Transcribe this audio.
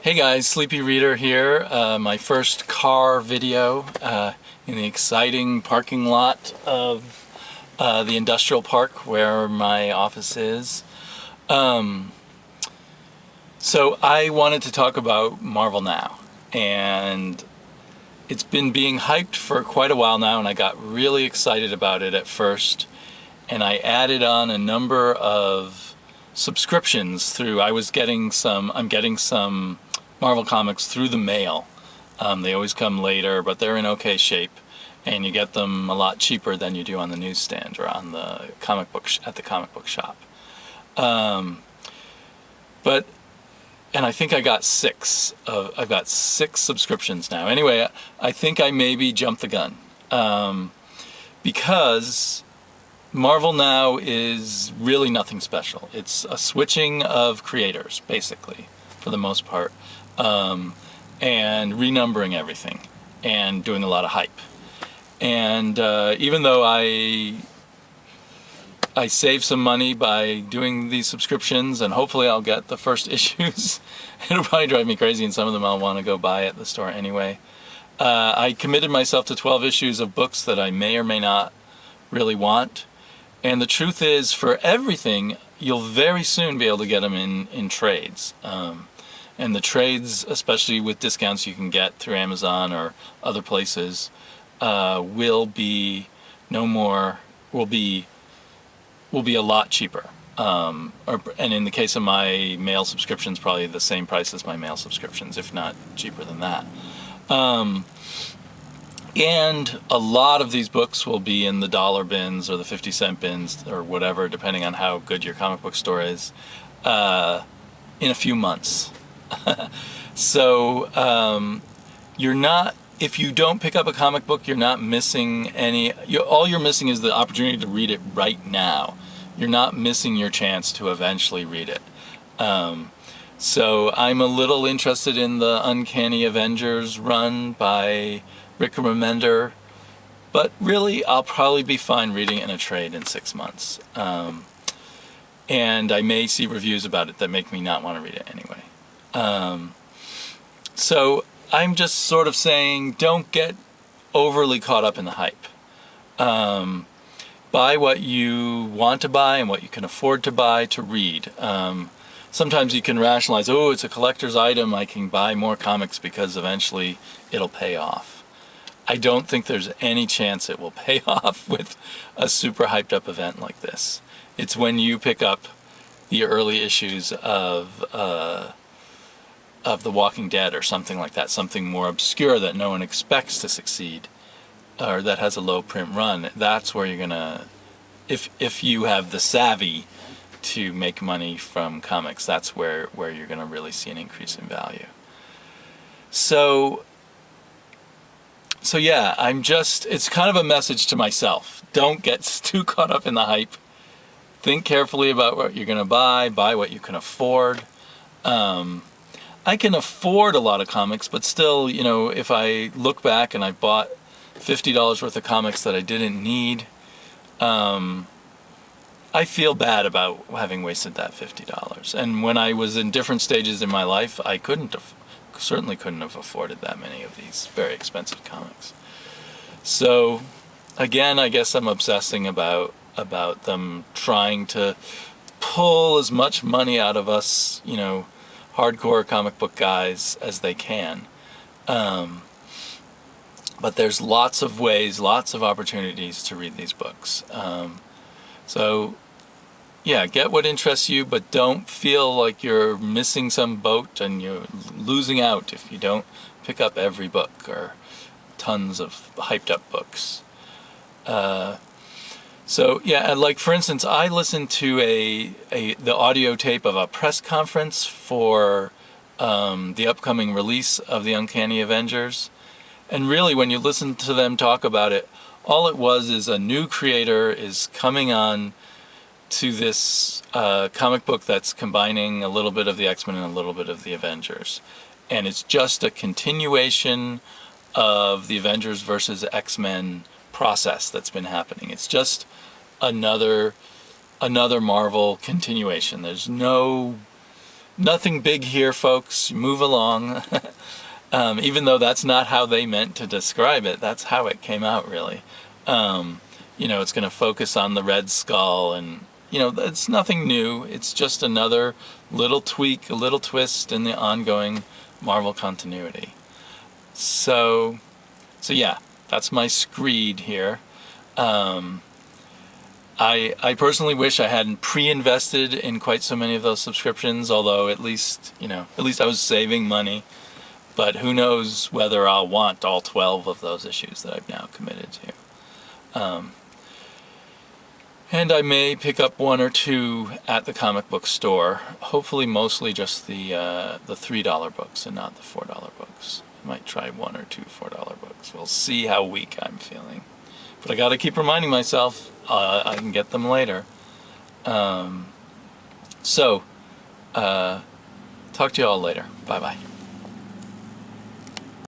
Hey guys, Sleepy Reader here. My first car video in the exciting parking lot of the industrial park where my office is. So I wanted to talk about Marvel Now, and it's been being hyped for quite a while now, and I got really excited about it at first, and I added on a number of subscriptions through. I'm getting some Marvel comics through the mail. They always come later, but they're in okay shape, and you get them a lot cheaper than you do on the newsstand or on the comic book at the comic book shop. And I think I've got six subscriptions now. Anyway, I think I maybe jumped the gun because Marvel Now is really nothing special. It's a switching of creators, basically, for the most part, and renumbering everything and doing a lot of hype. And even though I save some money by doing these subscriptions, and hopefully I'll get the first issues. It'll probably drive me crazy, and some of them I'll want to go buy at the store anyway. I committed myself to 12 issues of books that I may or may not really want. And the truth is, for everything, you'll very soon be able to get them in trades. And the trades, especially with discounts you can get through Amazon or other places, will be a lot cheaper. And in the case of my mail subscriptions, probably the same price as my mail subscriptions, if not cheaper than that. And a lot of these books will be in the dollar bins or the 50-cent bins or whatever, depending on how good your comic book store is, in a few months. So if you don't pick up a comic book, you're not missing any. All you're missing is the opportunity to read it right now. You're not missing your chance to eventually read it. So I'm a little interested in the Uncanny Avengers run by Rick Remender, but really I'll probably be fine reading it in a trade in 6 months. And I may see reviews about it that make me not want to read it anyway. So I'm just sort of saying, don't get overly caught up in the hype. Buy what you want to buy and what you can afford to buy to read. Sometimes you can rationalize, oh, it's a collector's item, I can buy more comics because eventually it'll pay off. I don't think there's any chance it will pay off with a super hyped up event like this. It's when you pick up the early issues of The Walking Dead or something like that, something more obscure that no one expects to succeed, or that has a low print run. That's where you're gonna, if you have the savvy to make money from comics, that's where you're gonna really see an increase in value. So yeah, it's kind of a message to myself. Don't get too caught up in the hype. Think carefully about what you're gonna buy what you can afford. I can afford a lot of comics, but still, if I look back and I bought $50 worth of comics that I didn't need, I feel bad about having wasted that $50. And when I was in different stages in my life, I certainly couldn't have afforded that many of these very expensive comics. So again, I guess I'm obsessing about them trying to pull as much money out of us, hardcore comic book guys as they can. But there's lots of ways, lots of opportunities to read these books. So yeah, get what interests you, but don't feel like you're missing some boat and you're losing out if you don't pick up every book or tons of hyped up books. So yeah, like for instance, I listened to the audio tape of a press conference for the upcoming release of the Uncanny Avengers. And really, when you listen to them talk about it, all it was is a new creator is coming on to this comic book that's combining a little bit of the X-Men and a little bit of the Avengers. And it's just a continuation of the Avengers versus X-Men process that's been happening. It's just another Marvel continuation. There's no nothing big here, folks. Move along. Even though that's not how they meant to describe it, that's how it came out, really. You know, it's going to focus on the Red Skull, and, you know, it's nothing new. It's just another little tweak, a little twist in the ongoing Marvel continuity. So yeah, that's my screed here. I personally wish I hadn't pre-invested in quite so many of those subscriptions, although at least I was saving money. But who knows whether I'll want all 12 of those issues that I've now committed to. And I may pick up one or two at the comic book store. Hopefully mostly just the $3 books and not the $4 books. I might try one or two $4 books. We'll see how weak I'm feeling. But I gotta keep reminding myself I can get them later. Talk to you all later. Bye-bye.